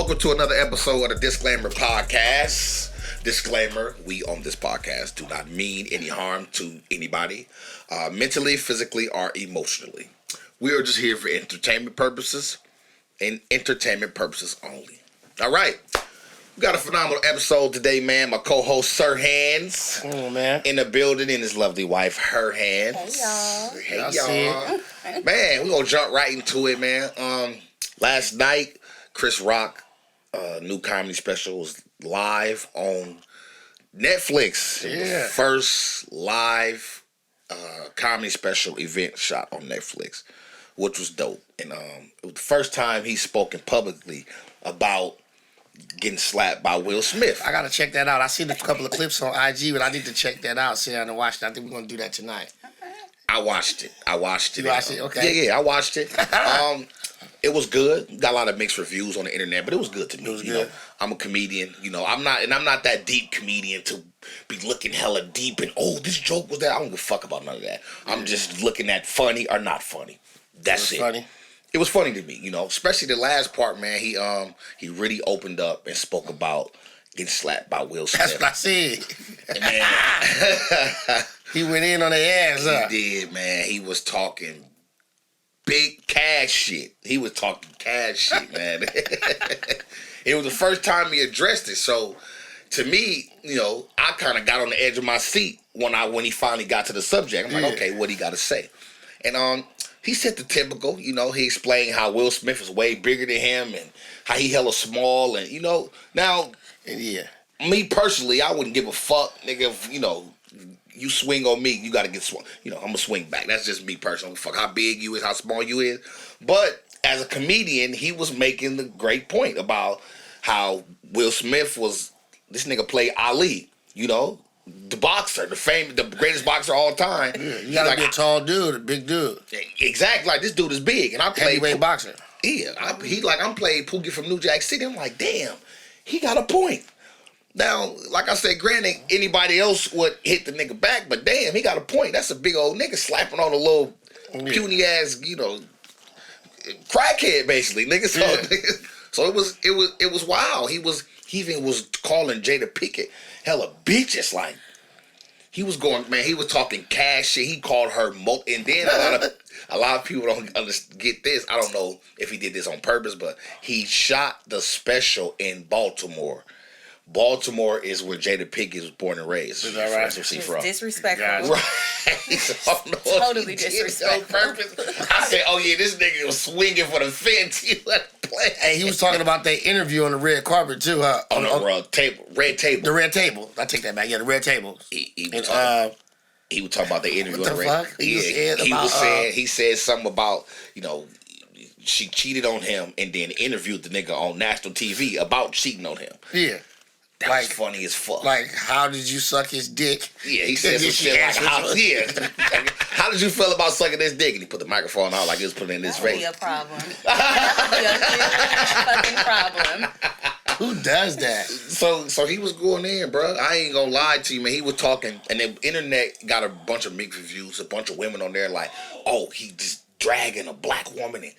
welcome to another episode of the Disclaimer Podcast. Disclaimer, we on this podcast do not mean any harm to anybody, mentally, physically, or emotionally. We are just here for entertainment purposes and entertainment purposes only. All right. We got a phenomenal episode today, man. My co-host, Sir Hands, man, in the building, and his lovely wife, Her Hands. Hey, y'all. Hey, y'all. Man, we're going to jump right into it, man. Last night, Chris Rock, new comedy special was live on Netflix. It was the first live comedy special event shot on Netflix, which was dope. And it was the first time he's spoken publicly about getting slapped by Will Smith. I gotta check that out. I seen a couple of clips on IG, but I need to check that out. See, I haven't watched it. I think we're gonna do that tonight. I watched it. You watched it? Okay. Yeah, I watched it. It was good. Got a lot of mixed reviews on the internet, but it was good to me. It was you good. know, I'm a comedian. You know, I'm not that deep comedian to be looking hella deep and this joke was that. I don't give a fuck about none of that. I'm just looking at funny or not funny. That's it. Funny. It was funny to me, you know, especially the last part, man. He really opened up and spoke about getting slapped by Will Smith. That's what I said. Man, he went in on their ass. He did, man. He was talking big cash shit. He was talking cash shit, man. It was the first time he addressed it. So to me, you know, I kind of got on the edge of my seat when he finally got to the subject. I'm like, okay, what he got to say? And he said the typical, you know, he explained how Will Smith is way bigger than him and how he hella small. And, you know, now, me personally, I wouldn't give a fuck, nigga, if, you know, you swing on me, you got to get swung. You know, I'm going to swing back. That's just me personally. Fuck how big you is, how small you is. But as a comedian, he was making the great point about how Will Smith was, this nigga played Ali, you know, the boxer, the greatest boxer of all time. Yeah, you gotta be a tall dude, a big dude. Exactly, like this dude is big, and I played heavyweight boxer. Yeah, I'm playing Pookie from New Jack City. I'm like, damn, he got a point. Now, like I said, granted, anybody else would hit the nigga back, but damn, he got a point. That's a big old nigga slapping on a little puny ass, you know, crackhead basically, nigga. So it was wild. He even was calling Jada Pinkett hella bitches, like he was going, man. He was talking cash shit. He called her and then a lot of people don't get this. I don't know if he did this on purpose, but he shot the special in Baltimore. Baltimore is where Jada Pinkett was born and raised. Is that right? That's where she's from. Disrespectful. Right. So totally disrespectful. On purpose. I said, oh yeah, this nigga was swinging for the fence. He let him play. Hey, he was talking about their interview on the red carpet too, huh? On the red table. The red table. I take that back. Yeah, the red table. He was talking about the interview on the red. Fuck? He said something about, you know, she cheated on him and then interviewed the nigga on national TV about cheating on him. Yeah. That was funny as fuck. Like, how did you suck his dick? Yeah, he said some shit like, how did you feel about sucking this dick? And he put the microphone out like he was putting it in his face. That would be a problem. That would be a fucking problem. Who does that? So he was going in, bro. I ain't gonna lie to you, man. He was talking, and the internet got a bunch of mixed reviews, a bunch of women on there like, oh, he just dragging a black woman and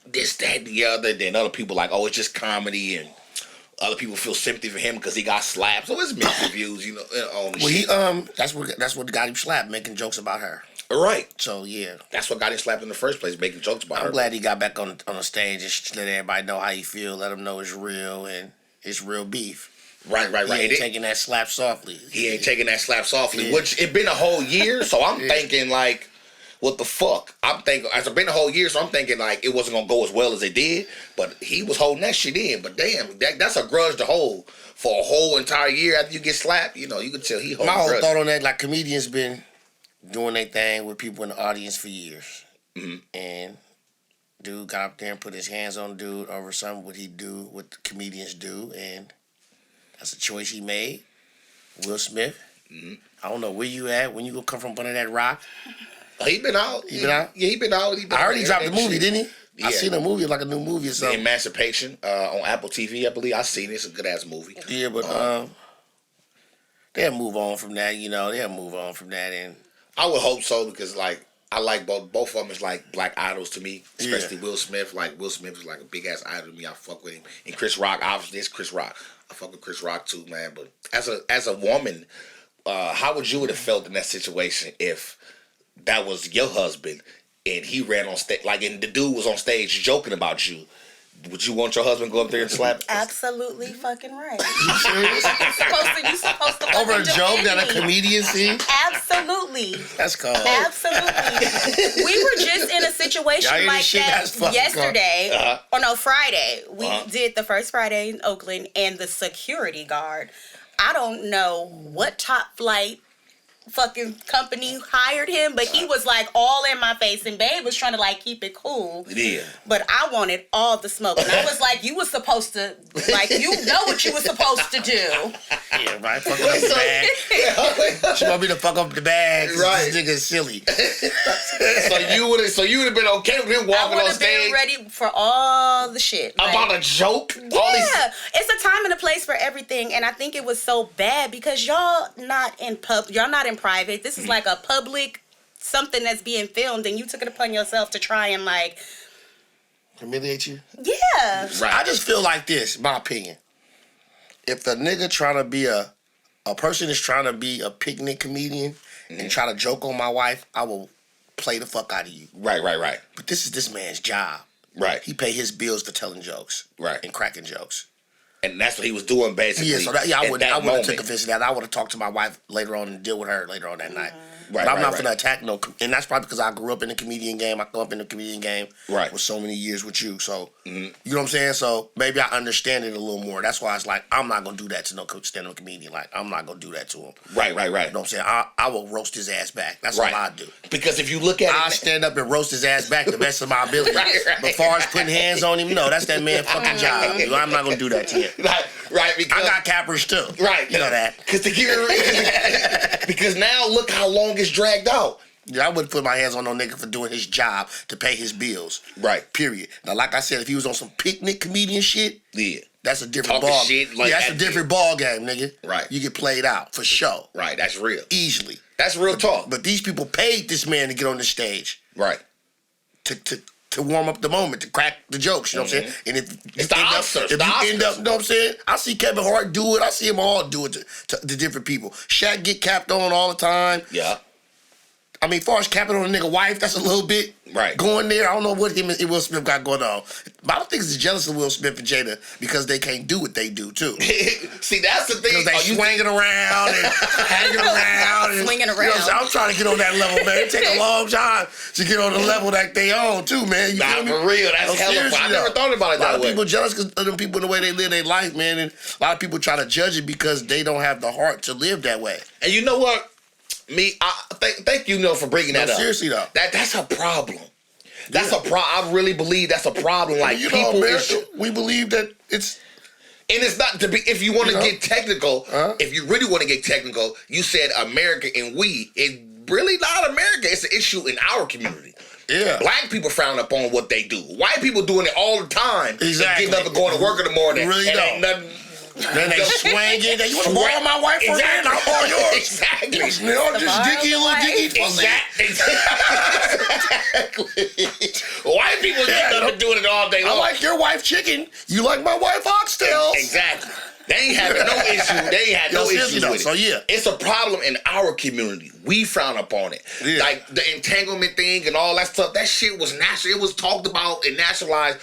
this, that, and the other. Then other people like, oh, it's just comedy, and other people feel sympathy for him because he got slapped. So it's mixed reviews, you know. On the shit. That's what got him slapped, making jokes about her. Right. So yeah, that's what got him slapped in the first place, making jokes about her. I'm glad he got back on the stage and let everybody know how he feel, let them know it's real and it's real beef. Right. He ain't taking that slap softly. He ain't taking that slap softly, which it been a whole year. So I'm thinking like, what the fuck? I'm thinking, it's been a whole year, so I'm thinking like it wasn't gonna go as well as it did. But he was holding that shit in. But damn, that's a grudge to hold for a whole entire year after you get slapped. You know, you can tell he holding. My whole thought on that, like comedians been doing their thing with people in the audience for years, and dude got up there and put his hands on dude over something what the comedians do, and that's a choice he made. Will Smith. I don't know where you at when you gonna come from under that rock. He been out. He been out? Yeah, he been out. I heard he dropped the movie, didn't he? Yeah. I seen a movie, like a new movie or something. Emancipation on Apple TV, I believe. I seen it. It's a good ass movie. Yeah, but they'll move on from that, you know. They'll move on from that, and I would hope so because, like, I like both of them is like black idols to me, especially Will Smith. Like Will Smith is like a big ass idol to me. I fuck with him. And Chris Rock, obviously, it's Chris Rock. I fuck with Chris Rock too, man. But as a woman, how would you have felt in that situation if that was your husband and he ran on stage, like, and the dude was on stage joking about you? Would you want your husband to go up there and slap? Absolutely fucking right. You serious? You supposed to Over a joke that a comedian seen? Absolutely. That's cold. Absolutely. We were just in a situation Y'all like shit, that that's fucking yesterday. Or no, Friday. We did the first Friday in Oakland, and the security guard, I don't know what top flight fucking company hired him, but he was like all in my face, and babe was trying to like keep it cool. Yeah. But I wanted all the smoke. And I was like, you was supposed to, like, you know what you were supposed to do. Yeah, right. Fuck up the bag. She want me to fuck up the bag. Right. This nigga's silly. So you would have been okay with him walking on I would have been stage ready for all the shit. about a joke? Yeah, it's a time and a place for everything, and I think it was so bad because y'all not in private. This is like a public something that's being filmed, and you took it upon yourself to try and like humiliate you? Yeah. Right. I just feel like this, my opinion. If the nigga trying to be a person is trying to be a picnic comedian and try to joke on my wife, I will play the fuck out of you. Right. But this is this man's job. Right. He pay his bills for telling jokes. Right. And cracking jokes. And that's what he was doing basically. Yeah, so I would have moment. took offense to that. I would have talked to my wife later on and deal with her later on that night. Right, but I'm not right. gonna attack no, and that's probably because I grew up in the comedian game. I grew up in the comedian game with so many years with you. So you know what I'm saying. So maybe I understand it a little more. That's why it's like I'm not gonna do that to no stand-up comedian. Like I'm not gonna do that to him. Right. You know what I'm saying? I will roast his ass back. That's all I do. Because if you look at I it, stand up and roast his ass back the best of my ability. Right. But as far as putting hands on him, no, that's that man fucking job. You know, I'm not gonna do that to him. Right. Because I got cappers too. Right. You know that. Because now look how long it's dragged out. Yeah, I wouldn't put my hands on no nigga for doing his job to pay his bills. Right. Period. Now, like I said, if he was on some picnic comedian shit, that's a different Talking ball. shit like that's that a different ball game, nigga. Right. You get played out for sure. Right. That's real. Easily. That's real talk. But these people paid this man to get on the stage. Right. To warm up the moment, to crack the jokes, you know what I'm saying? And if It's the Oscars. you end up, you know what I'm saying? I see Kevin Hart do it. I see them all do it to different people. Shaq get capped on all the time. Yeah. I mean, as far as capping on a nigga wife, that's a little bit going there. I don't know what him and Will Smith got going on. But I don't think he's jealous of Will Smith and Jada because they can't do what they do, too. See, that's the thing. Because they swinging around and hanging around. And, swinging around. You know what I'm trying to get on that level, man. It take a long time to get on the level that they on, too, man. You feel me? For real. That's hella fun. I never thought about it that way. A lot of people jealous because of them people, the way they live their life, man. And a lot of people try to judge it because they don't have the heart to live that way. And you know what? Thank you, for bringing that up. Seriously, though. That's a problem. That's a problem. I really believe that's a problem. Like, you people, know, America, we believe that it's... And it's not to be, if you want to get technical, if you really want to get technical, you said America and we. It's really not America. It's an issue in our community. Yeah. Black people frown upon what they do. White people doing it all the time. Exactly. Getting up and going to work in the morning. Really and don't. ain't nothing. Then they swinging. You want to borrow my wife for that? I'll borrow yours. Exactly. Just dicky and little dicky. Exactly. White people getting up and doing it all day long. I like your wife chicken. You like my wife oxtails. Exactly. They ain't having no issue. They ain't had no issues with it. So yeah, it's a problem in our community. We frown upon it. Yeah. Like the entanglement thing and all that stuff. That shit was national. It was talked about and nationalized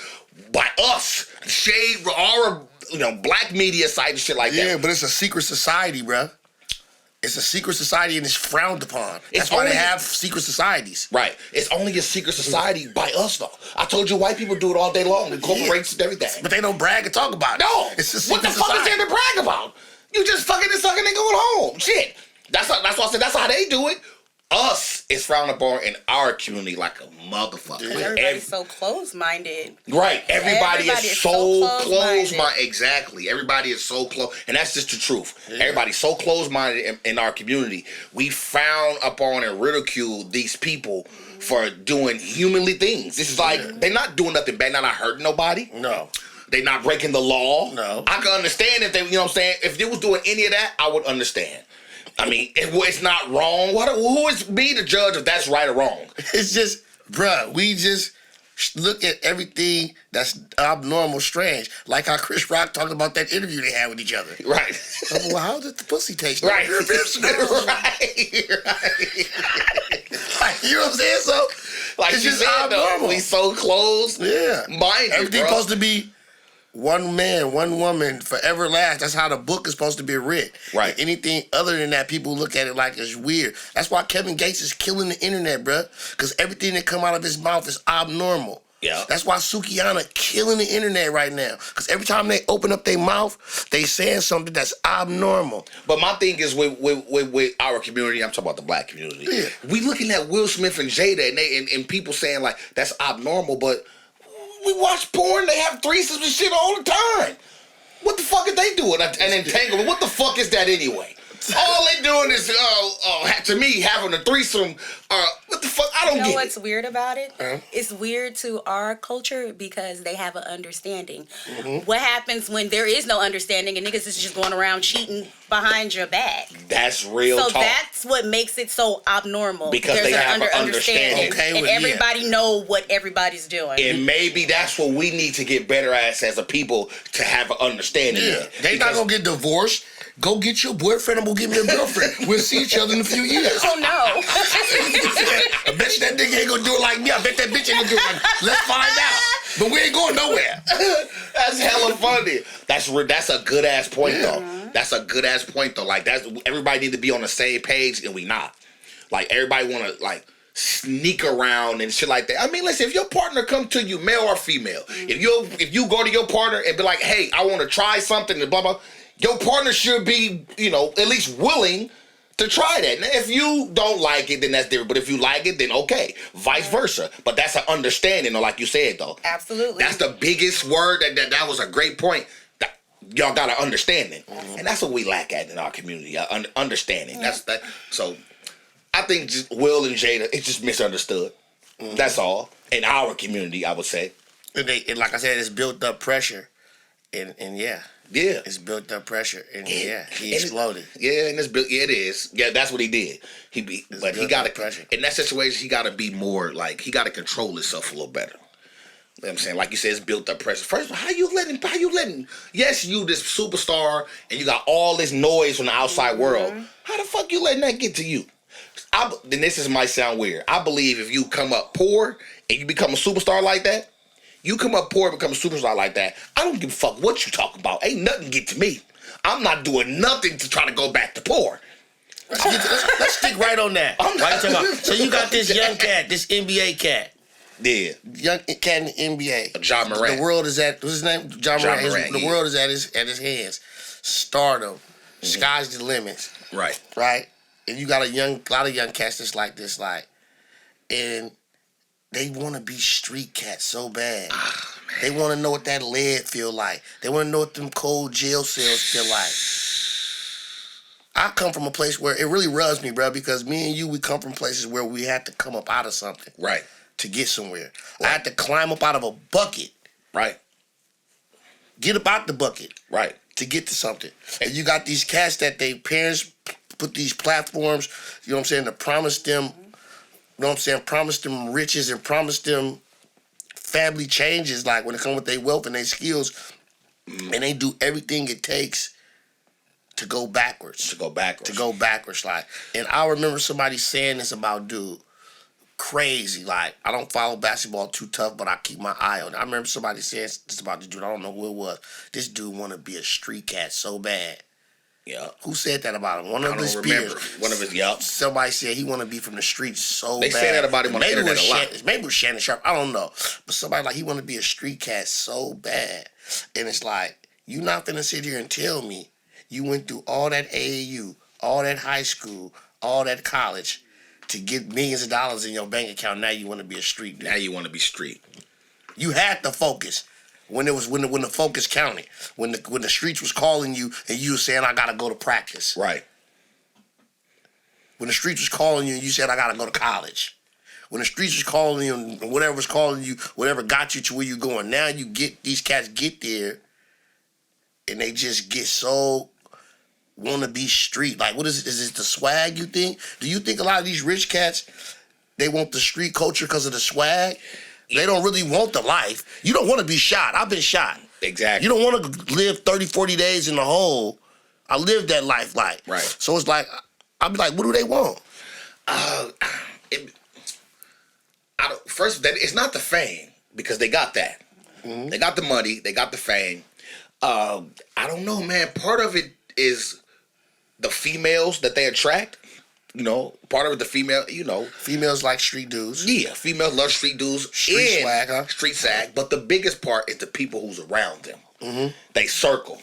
by us. Shade, our black media site and shit like that. Yeah, but it's a secret society, bruh. It's a secret society and it's frowned upon. That's why they have secret societies. Right. It's only a secret society by us, though. I told you white people do it all day long. The corporations and everything. But they don't brag and talk about it. No. It's a secret what the fuck society. is there to brag about? You just fucking and sucking and going home. Shit. That's why I said that's how they do it. Us is frowned upon in our community like a motherfucker. Yeah. Everybody's so close-minded. Right. Everybody is so close-minded. Minded. Exactly. Everybody is so close. And that's just the truth. Yeah. Everybody's so close-minded in our community. We frown upon and ridicule these people for doing humanly things. This is like, they're not doing nothing bad. They're not hurting nobody. No. They're not breaking the law. No. I can understand if they, you know what I'm saying? If they was doing any of that, I would understand. I mean, it's not wrong. Who is me to judge if that's right or wrong? It's just, bruh, we just look at everything that's abnormal, strange. Like how Chris Rock talked about that interview they had with each other. Right. Well, how did the pussy taste? Right. Right. Like, you know what I'm saying? So, like it's you just said, abnormal. we so close. Yeah. Mind everything's supposed to be one man, one woman, forever last. That's how the book is supposed to be written. Right. And anything other than that, people look at it like it's weird. That's why Kevin Gates is killing the internet, bruh. Because everything that come out of his mouth is abnormal. Yeah. That's why Sukiyana killing the internet right now. Because every time they open up their mouth, they saying something that's abnormal. But my thing is with our community, I'm talking about the black community. Yeah. We looking at Will Smith and Jada and people saying like that's abnormal, but we watch porn, they have threesomes and shit all the time. What the fuck are they doing? An entanglement. What the fuck is that anyway? All they doing is, to me, having a threesome. What the fuck? I don't get it. You know what's weird about it? It's weird to our culture because they have an understanding. Mm-hmm. What happens when there is no understanding and niggas is just going around cheating behind your back? That's real talk. So that's what makes it so abnormal. Because there's they have an understanding. Okay, and everybody know what everybody's doing. And maybe that's what we need to get better at as a people, to have an understanding. Yeah. They not going to get divorced. Go get your boyfriend and we'll get me a girlfriend. We'll see each other in a few years. Oh, no. I bet you that nigga ain't gonna do it like me. I bet that bitch ain't gonna do it like me. Let's find out. But we ain't going nowhere. That's hella funny. That's a good ass point though. That's a good ass point though. Like everybody need to be on the same page and we not. Like everybody wanna like sneak around and shit like that. I mean, listen, if your partner come to you, male or female, if you go to your partner and be like, hey, I wanna try something and blah blah, your partner should be, at least willing to try that. Now, if you don't like it, then that's different. But if you like it, then okay. Vice versa. But that's an understanding, though, like you said, though. Absolutely. That's the biggest word. That was a great point. Y'all got an understanding. Mm-hmm. And that's what we lack at in our community. Understanding. Yeah. That's. So I think just Will and Jada, it's just misunderstood. Mm-hmm. That's all. In our community, I would say. And like I said, it's built up pressure. And yeah. Yeah, it's built up pressure, and he exploded. And it's built. Yeah, it is. Yeah, that's what he did. He got to pressure. In that situation, he got to be more like he got to control himself a little better. You know what I'm saying? Like you said, it's built up pressure. First of all, how you letting? Yes, you this superstar, and you got all this noise from the outside world. How the fuck you letting that get to you? Then this might sound weird. I believe if you come up poor and you become a superstar like that. You come up poor and become a superstar like that, I don't give a fuck what you talk about. Ain't nothing get to me. I'm not doing nothing to try to go back to poor. Let's stick right on that. So you got this young cat, this NBA cat. Yeah. Young cat in the NBA. John Morant. The world is at, what's his name? John Morant. The world is at his hands. Stardom. Sky's the limits. Right. Right? And you got a lot of young cats that's like this, and they want to be street cats so bad. Oh, they want to know what that lead feel like. They want to know what them cold jail cells feel like. I come from a place where it really rubs me, bro, because me and you, we come from places where we had to come up out of something. Right. To get somewhere. Right. I had to climb up out of a bucket. Right. Get up out the bucket. Right. To get to something. And you got these cats that their parents put these platforms, you know what I'm saying, to promise them, you know what I'm saying? Promise them riches and promise them family changes, like when it comes with their wealth and their skills. And they do everything it takes to go backwards. Like. And I remember somebody saying this about dude. Crazy. Like, I don't follow basketball too tough, but I keep my eye on it. I remember somebody saying this about this dude. I don't know who it was. This dude want to be a street cat so bad. Yeah. Who said that about him? One of his peers. One of his, yup. Somebody said he want to be from the streets so they bad. They say that about him on the internet a lot. Maybe it was Shannon Sharp. I don't know. But somebody like, he want to be a street cat so bad. And it's like, you not finna sit here and tell me you went through all that AAU, all that high school, all that college to get millions of dollars in your bank account. Now you want to be a street dude. Now you want to be street. You had to focus. When the focus counted, when the streets was calling you and you were saying I gotta go to practice. Right. When the streets was calling you and you said I gotta go to college. When the streets was calling you and whatever was calling you, whatever got you to where you going. Now you get these cats get there, and they just get so want to be street? Like, what is it? Is it the swag, you think? Do you think a lot of these rich cats, they want the street culture because of the swag? They don't really want the life. You don't want to be shot. I've been shot. Exactly. You don't want to live 30, 40 days in the hole. I lived that life like. Right. So it's like, I'll be like, what do they want? First, it's not the fame, because they got that. Mm-hmm. They got the money. They got the fame. I don't know, man. Part of it is the females that they attract. You know, part of it, the female, you know. Females like street dudes. Yeah, females love street dudes. Street swag, huh? Street swag. But the biggest part is the people who's around them. Mm-hmm. They circle.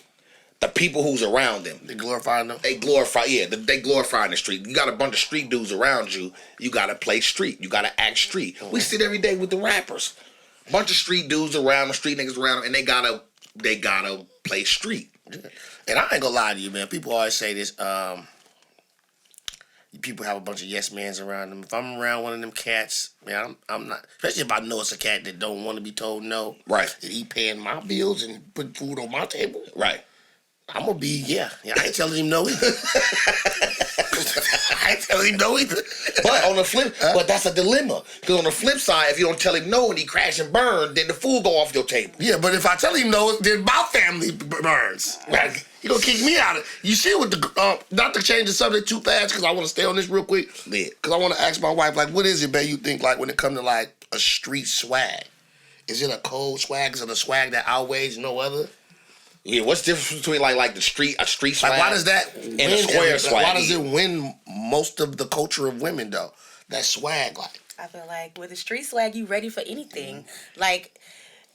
The people who's around them. They glorifying them? They glorify, yeah. They glorify in the street. You got a bunch of street dudes around you. You got to play street. You got to act street. Mm-hmm. We sit every day with the rappers. Bunch of street dudes around them, street niggas around them, and they gotta play street. Yeah. And I ain't gonna lie to you, man. People always say this, people have a bunch of yes mans around them. If I'm around one of them cats, man, I'm not. Especially if I know it's a cat that don't want to be told no. Right. That he paying my bills and putting food on my table. Right. I'm gonna be, I ain't telling him no either. I ain't telling him no either. But on the flip, but that's a dilemma. Because on the flip side, if you don't tell him no and he crash and burn, then the food go off your table. Yeah, but if I tell him no, then my family burns. Right. He gonna kick me out of it. You see what the, not to change the subject too fast, because I want to stay on this real quick. Yeah. Because I want to ask my wife, like, what is it, babe, you think, like, when it comes to, like, a street swag? Is it a cold swag? Is it a swag that outweighs no other? Yeah, what's the difference between a street swag? Like, why does that win? And a square swag? Why does it win most of the culture of women though? That swag, like. I feel like with the street swag, you ready for anything. Mm-hmm. Like,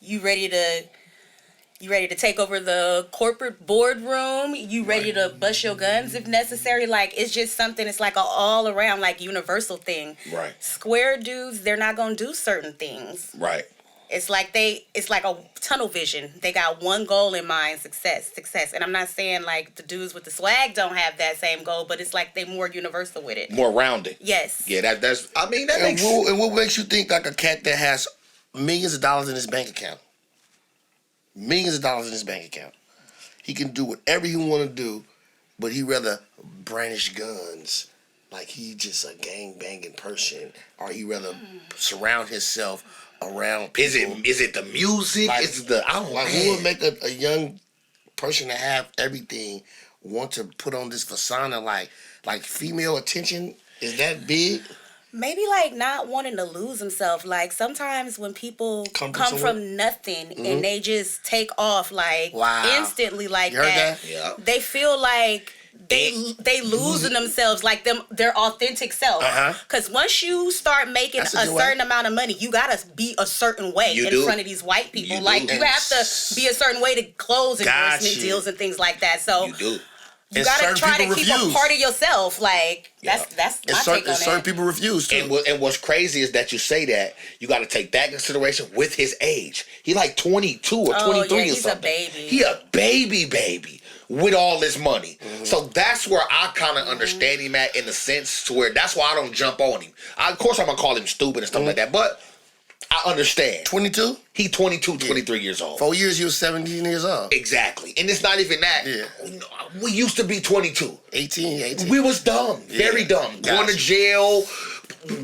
you ready to take over the corporate boardroom. You ready to bust your guns if necessary. Like, it's just something. It's like an all around, like, universal thing. Right. Square dudes, they're not gonna do certain things. Right. It's like a tunnel vision. They got one goal in mind: success. And I'm not saying like the dudes with the swag don't have that same goal, but it's like they more universal with it. More rounded. Yes. Yeah, that makes sense. And what makes you think like a cat that has millions of dollars in his bank account? Millions of dollars in his bank account. He can do whatever he want to do, but he rather brandish guns like he just a gang banging person, or he rather surround himself around people. Is it the music? Like, it's the who would make a young person to have everything want to put on this persona like female attention? Is that big? Maybe like not wanting to lose himself. Like sometimes when people come from nothing and they just take off like instantly like that, yeah. They feel like they losing themselves, like their authentic self. Because once you start making a certain amount of money, you gotta be a certain way front of these white people. You have to be a certain way to close endorsement deals and things like that. So you gotta try to keep a part of yourself. Like that's my take on it. Certain people refuse to. And what's crazy is that you say that you got to take that consideration with his age. He like 22 or 23 or something. He a baby with all this money. Mm-hmm. So that's where I kind of understand him at, in the sense to where that's why I don't jump on him. Of course I'm gonna call him stupid and stuff like that, but I understand. 22? He 22, 23 years old. 4 years he was 17 years old. Exactly. And it's not even that. Yeah. We used to be 22. 18. We was dumb. Very dumb. Going to jail,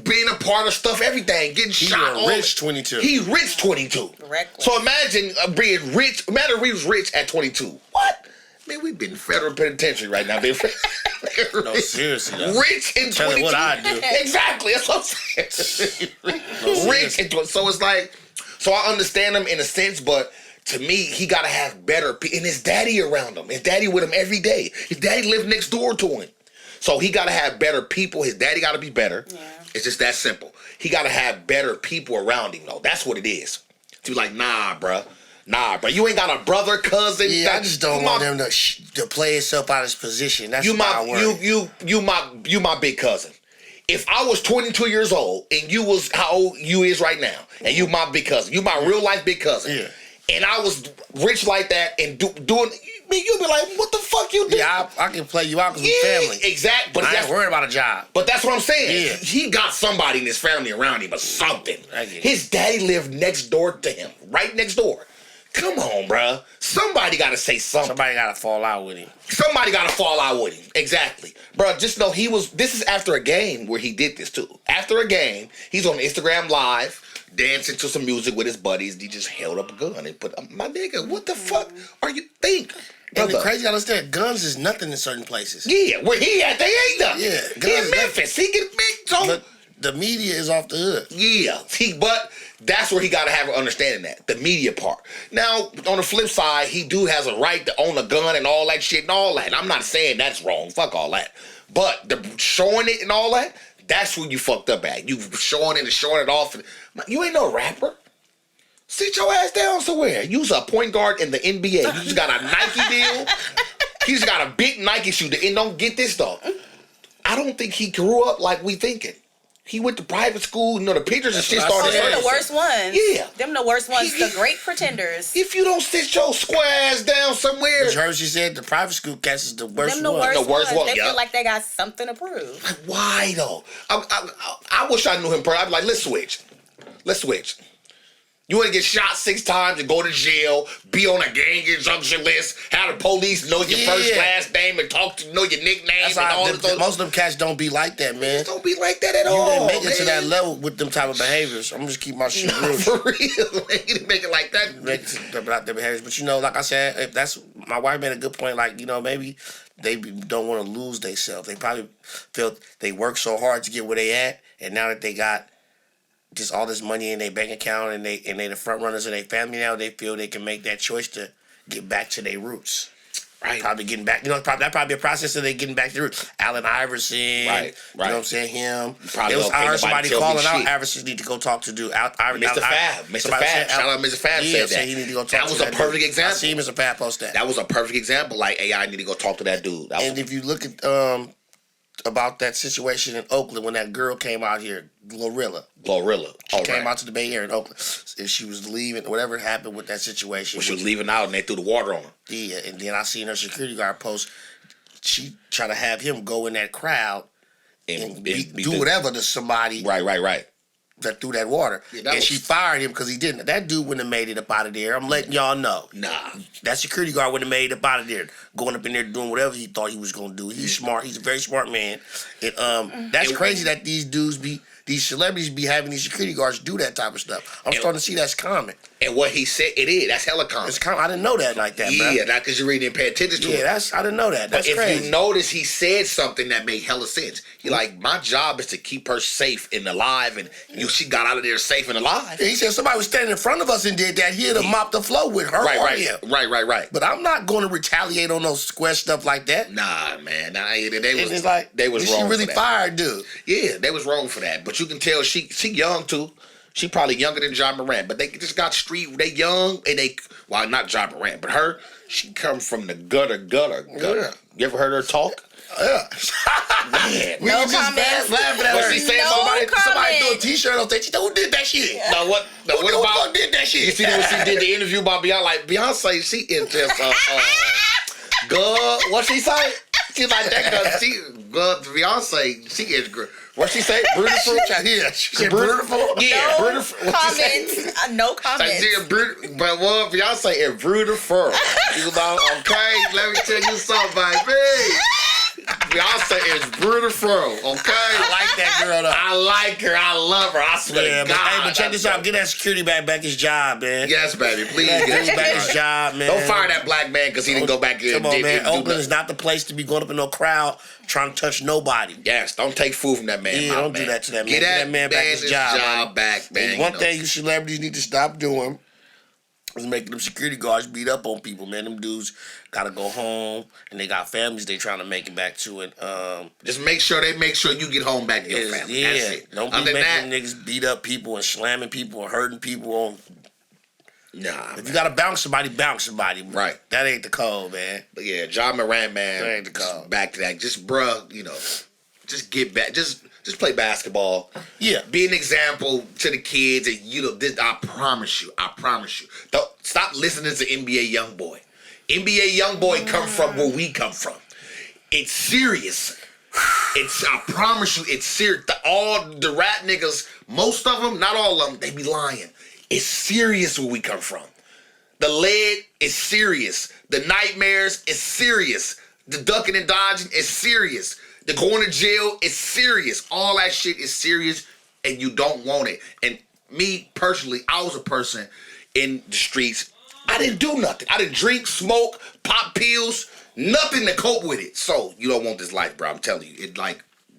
being a part of stuff, everything. Getting shot. He rich 22. He rich 22. Reckless. So imagine being rich. Imagine if he was rich at 22. What? Man, we've been in federal penitentiary right now, baby. No, seriously. Though. Rich in 22. Tell me what I do. Exactly. That's what I'm saying. Rich in 22. So it's like, so I understand him in a sense, but to me, he got to have better people. And his daddy around him. His daddy with him every day. His daddy lived next door to him. So he got to have better people. His daddy got to be better. Yeah. It's just that simple. He got to have better people around him, though. That's what it is. To be like, nah, bruh. Nah, bro. You ain't got a brother, cousin. Yeah, I just don't want them to play himself out of his position. That's my my big cousin. If I was 22 years old and you was how old you is right now, and you my big cousin, you my real life big cousin, and I was rich like that and doing, you'd be like, what the fuck you do? Yeah, I can play you out because we're family. Exactly. But I ain't worried about a job. But that's what I'm saying. Yeah. He got somebody in his family around him or something. His daddy lived next door to him, right next door. Come on, bruh. Somebody got to say something. Somebody got to fall out with him. Somebody got to fall out with him. Exactly. Bruh, just know this is after a game where he did this too. After a game, he's on Instagram Live, dancing to some music with his buddies. He just held up a gun and put, my nigga, what the fuck are you thinking? And the crazy, I understand, guns is nothing in certain places. Yeah, where he at, they ain't nothing. Yeah, he in Memphis. He get big. So but the media is off the hook. Yeah, but that's where he got to have an understanding that the media part. Now, on the flip side, he has a right to own a gun and all that shit and all that. I'm not saying that's wrong. Fuck all that. But the showing it and all that, that's where you fucked up at. You showing it and showing it off. You ain't no rapper. Sit your ass down somewhere. You's a point guard in the NBA. You just got a Nike deal. He just got a big Nike shoe. And don't get this though. I don't think he grew up like we thinking. He went to private school. You know, the pictures and shit started. Them the worst ones. Yeah. Them the worst ones. The great pretenders. If you don't sit your square ass down somewhere. But she said the private school cats is the worst Them the worst ones. They feel like they got something to prove. Like, why though? I wish I knew him. I'd be like, let's switch. You want to get shot 6 times and go to jail, be on a gang injunction list, have the police know your first, last name, and know your nickname and all this. Most of them cats don't be like that, man. Don't be like that at all. You didn't make it to that level with them type of behaviors. I'm just keep my shit real. For real. You didn't make it like that. Make it about their behaviors. But like I said, if that's my wife made a good point. Like, maybe they don't want to lose themselves. They probably felt they worked so hard to get where they at, and now that they got just all this money in their bank account and they the front runners of their family now, they feel they can make that choice to get back to their roots. Right. Probably getting back, that probably a process of they getting back to the roots. Allen Iverson. Right. You know what I'm saying? Him. I heard somebody calling out Iverson need to go talk to Mr. Fab. Mr. Fab. Shout out Mr. Fab said that. He need to go talk to that was a perfect example. I see Mr. Fab post that. That was a perfect example. Like, hey, I need to go talk to that dude. And if you look at about that situation in Oakland when that girl came out here, GloRilla. She came out to the Bay Area in Oakland. And she was leaving, whatever happened with that situation. She was leaving out and they threw the water on her. Yeah, and then I seen her security guard post, she tried to have him go in that crowd and do whatever to somebody. Right. That threw that water. Yeah, she fired him because he didn't. That dude wouldn't have made it up out of there. I'm letting y'all know. Nah. That security guard wouldn't have made it up out of there. Going up in there doing whatever he thought he was going to do. He's smart. He's a very smart man. And that's crazy that these celebrities be having these security guards do that type of stuff. I'm starting to see that's common. And what he said, it is. That's hella common. It's common. I didn't know that like that, bro. Yeah, not because you really didn't pay attention to it. Yeah, I didn't know that. That's crazy. If you notice, he said something that made hella sense. He like, my job is to keep her safe and alive, and she got out of there safe and alive. And he said somebody was standing in front of us and did that. He'd have mopped the floor with her or him. Right. But I'm not going to retaliate on those square stuff like that. Nah, man. They was she wrong really for that. Fired, dude. Yeah, they was wrong for that. But you can tell she young too. She probably younger than John Morant, but they just got street. They young and not John Morant, but her. She come from the gutter. Yeah. You ever heard her talk? Yeah. Man, no comments. Laughing at her. She said somebody threw a T-shirt on stage. Who did that shit? No, what about did that shit? You see when she did the interview about Beyonce? Like Beyonce, she is just good. What she say? She like that girl. She good. Beyonce, she is good. What she say? Beautiful? Yeah, she said beautiful. Yeah, no beautiful. Comments. No comments. But what Beyonce is beautiful. You know, okay? Let me tell you something, baby. Beyonce is beautiful, okay? I like that girl, though. I like her. I love her. I swear to God. But check this out. Get that security back his job, man. Yes, baby. Please get him back his job, man. Don't fire that black man because he didn't go back there. Come on, man. Oakland is not the place to be going up in no crowd trying to touch nobody. Yes, don't take food from that man. Yeah, don't do that to that man. Get that man back his job back, man. And one thing you celebrities need to stop doing is making them security guards beat up on people, man. Them dudes gotta go home and they got families they trying to make it back to. And just make sure you get home back to your family. Yeah, that's it. Don't be making niggas beat up people and slamming people and hurting people on. Nah, if you gotta bounce somebody, Right. That ain't the code, man. But yeah, John Morant, man. That ain't the code. Back to that. Just bruh, just get back. Just play basketball. Yeah. Be an example to the kids, and I promise you. Don't stop listening to NBA YoungBoy. NBA YoungBoy come from where we come from. It's serious. I promise you, it's serious. All the rap niggas, most of them, not all of them, they be lying. It's serious where we come from. The lead is serious. The nightmares is serious. The ducking and dodging is serious. The going to jail is serious. All that shit is serious, and you don't want it. And me, personally, I was a person in the streets. I didn't do nothing. I didn't drink, smoke, pop pills, nothing to cope with it. So, you don't want this life, bro. I'm telling you.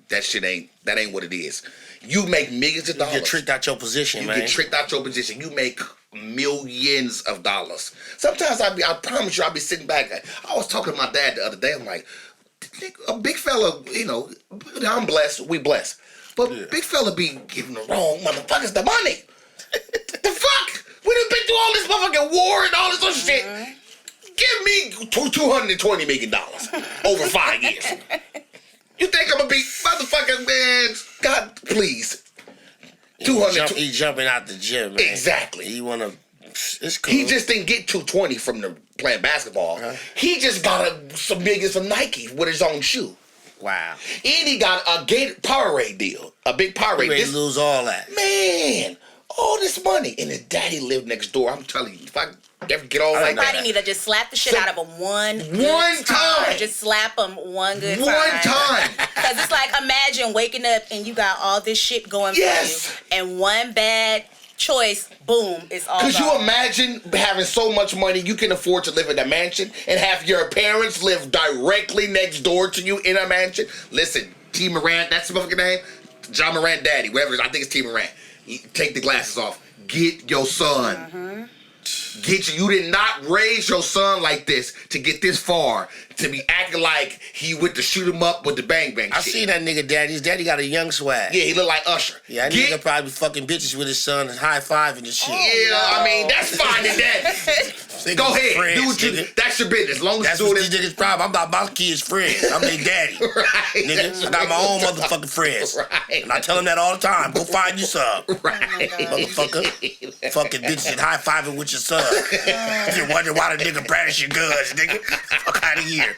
That ain't what it is. You make millions of dollars. You get tricked out your position, man. You get tricked out your position. You make millions of dollars. Sometimes I promise you, I'll be sitting back. I was talking to my dad the other day. I'm like, a big fella, I'm blessed. We blessed. But big fella be giving the wrong motherfuckers the money. The fuck? We done been through all this motherfucking war and all this other shit. Give me $220 million over 5 years. You think I'm gonna be motherfucking, man? God, please. He jumping out the gym, man. Exactly. He wanna. It's cool. He just didn't get 220 from the playing basketball. He just got some millions from Nike with his own shoe. Wow. And he got a Powerade deal, a big Powerade. He ready to lose all that. Man, all this money, and his daddy lived next door. I'm telling you, if I ever get all like that, somebody need to just slap the shit out of him one time. Just slap him one good time. One time. Because it's like, imagine waking up and you got all this shit going for you, and one bad choice, boom, it's all gone. Could you imagine having so much money you can afford to live in a mansion and have your parents live directly next door to you in a mansion? Listen, T. Morant, that's the motherfucking name? John Morant daddy, whatever it is, I think it's T. Morant. Take the glasses off. Get your son. You did not raise your son like this to get this far, to be acting like he went to shoot him up with the bang bang shit. I seen that nigga daddy. His daddy got a young swag. Yeah, he look like Usher. Yeah, that nigga probably fucking bitches with his son and high-fiving and shit. I mean, that's fine and that. Go ahead. Friends, do what you, that's your business. As long as that's you what do these this. niggas' problem. I'm not my kids' friends. I'm their daddy. Right. Nigga, I got my own motherfucking friends. Right. And I tell them that all the time. Go find you some. Right. Motherfucker. Fucking bitches and high-fiving with your son. You wonder why the nigga brandish your guns, nigga. Fuck out of here.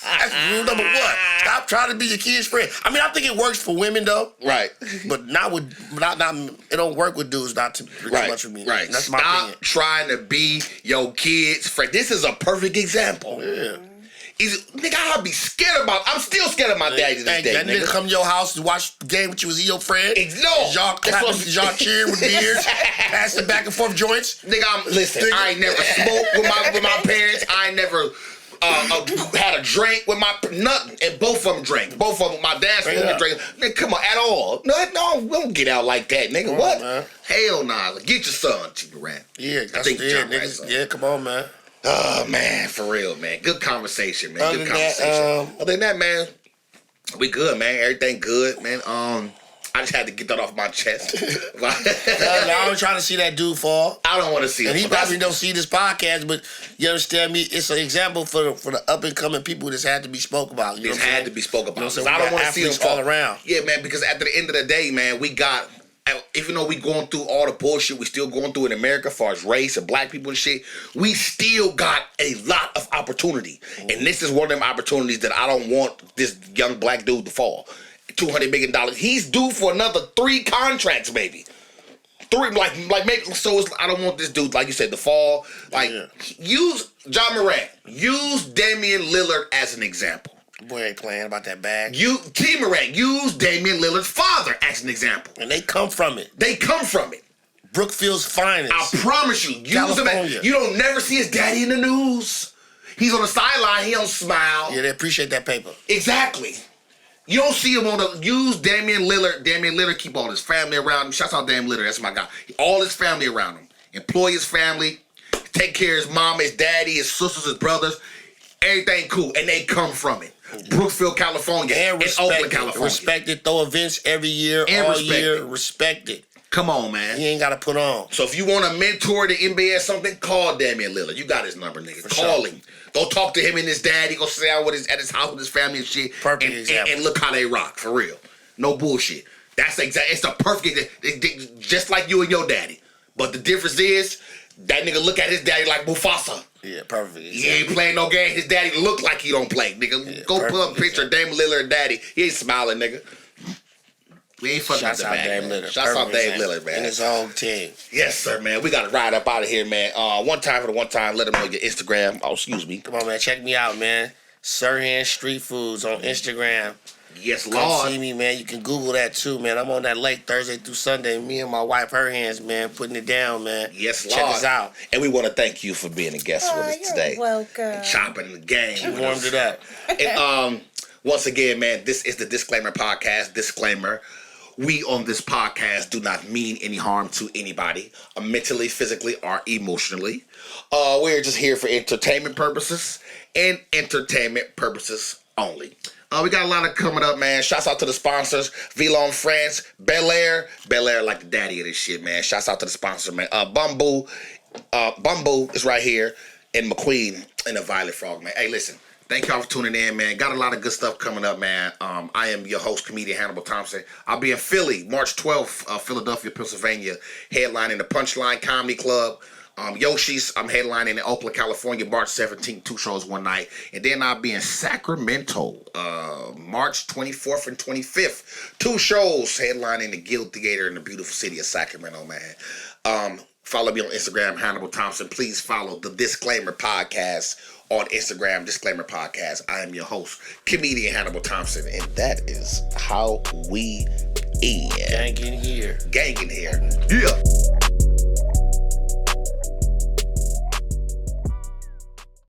That's rule number one. Stop trying to be your kid's friend. I mean, I think it works for women though. Right. But not it don't work with dudes not too much for me. Right. That's my Stop opinion. trying to be your kid's friend. This is a perfect example. Yeah. Nigga, I'll be scared about. I'm still scared of my daddy to this day. That nigga come to your house to watch the game with you. Was he your friend? No. Y'all clapping, y'all cheering with beers, passing back and forth joints. Nigga, listen. I ain't never smoked with my parents. I ain't never had a drink with nothing. And both of them drank. Both of them. My dad smoked and drank. Nigga, come on, at all. No, we don't get out like that, nigga. What? Man. Hell nah. Get your son, T. Morant. Yeah, I think niggas. Yeah, come on, man. Oh, man, for real, man. Good conversation, man. Good conversation. Other than that, man, we good, man. Everything good, man. I just had to get that off my chest. I was trying to see that dude fall. I don't want to see him. And he probably don't see this podcast, but you understand me? It's an example for the up and coming people that's had to be spoke about. This had to be spoke about. You know I don't want to see him fall all around. Yeah, man, because at the end of the day, man, we got. Even though we going through all the bullshit we still going through in America as far as race and black people and shit, we still got a lot of opportunity. And this is one of them opportunities that I don't want this young black dude to fall. $200 million. He's due for another 3 contracts, maybe. 3, like maybe. So I don't want this dude, like you said, to fall. Like, use John Morant. Use Damian Lillard as an example. Boy ain't playing about that bag. T. Morant, use Damian Lillard's father as an example. And they come from it. Brookfield's finest. I promise you. Use him. You don't never see his daddy in the news. He's on the sideline. He don't smile. Yeah, they appreciate that paper. Exactly. You don't see him use Damian Lillard. Damian Lillard keep all his family around him. Shouts out Damian Lillard. That's my guy. All his family around him. Employ his family. Take care of his mom, his daddy, his sisters, his brothers. Everything cool. And they come from it. Brookfield, California, and Oakland, California. Respected, throw events every year, all year. Respected. Come on, man. He ain't got to put on. So if you want to mentor the NBA or something, call Damian Lillard. You got his number, nigga. Call him. Go talk to him and his daddy. Go sit out at his house with his family and shit. Perfect example. And look how they rock, for real. No bullshit. That's exactly. It's a perfect. Just like you and your daddy. But the difference is that nigga look at his daddy like Mufasa. Yeah, perfect. He ain't playing no game. His daddy look like he don't play, nigga. Go pull up a picture of Damian Lillard daddy. He ain't smiling, nigga. We ain't fucking Shouts up out the Dame bag, man. Lillard. Shouts out Dame Lillard, man. And his whole team. Yes, sir, man. We got to ride up out of here, man. One time for the one time. Let them know your Instagram. Oh, excuse me. Come on, man. Check me out, man. Sirhan Street Foods on Instagram. Yes, Come Lord. see me, man. You can Google that too, man. I'm on that lake Thursday through Sunday. Me and my wife, her hands, man, putting it down, man. Yes, Lord. Check us out. And we want to thank you for being a guest with us today. You're welcome. And chopping the game. She warmed it up. And once again, man, this is the Disclaimer Podcast. Disclaimer. We on this podcast do not mean any harm to anybody, mentally, physically, or emotionally. We're just here for entertainment purposes and entertainment purposes only. We got a lot of coming up, man. Shouts out to the sponsors. Vlon France, Bel Air like the daddy of this shit, man. Shouts out to the sponsor, man. Bumble is right here, and McQueen and the Violet Frog, man. Hey, listen. Thank y'all for tuning in, man. Got a lot of good stuff coming up, man. I am your host, comedian Hannibal Thompson. I'll be in Philly, March 12th, Philadelphia, Pennsylvania, headlining the Punchline Comedy Club. Yoshi's, I'm headlining in Oakland, California, March 17th, 2 shows one night. And then I'll be in Sacramento, March 24th and 25th. 2 shows headlining the Guild Theater in the beautiful city of Sacramento, man. Follow me on Instagram, Hannibal Thompson. Please follow the Disclaimer Podcast on Instagram, Disclaimer Podcast. I am your host, comedian Hannibal Thompson, and that is how we end. Gang in here. Gang in here. Yeah.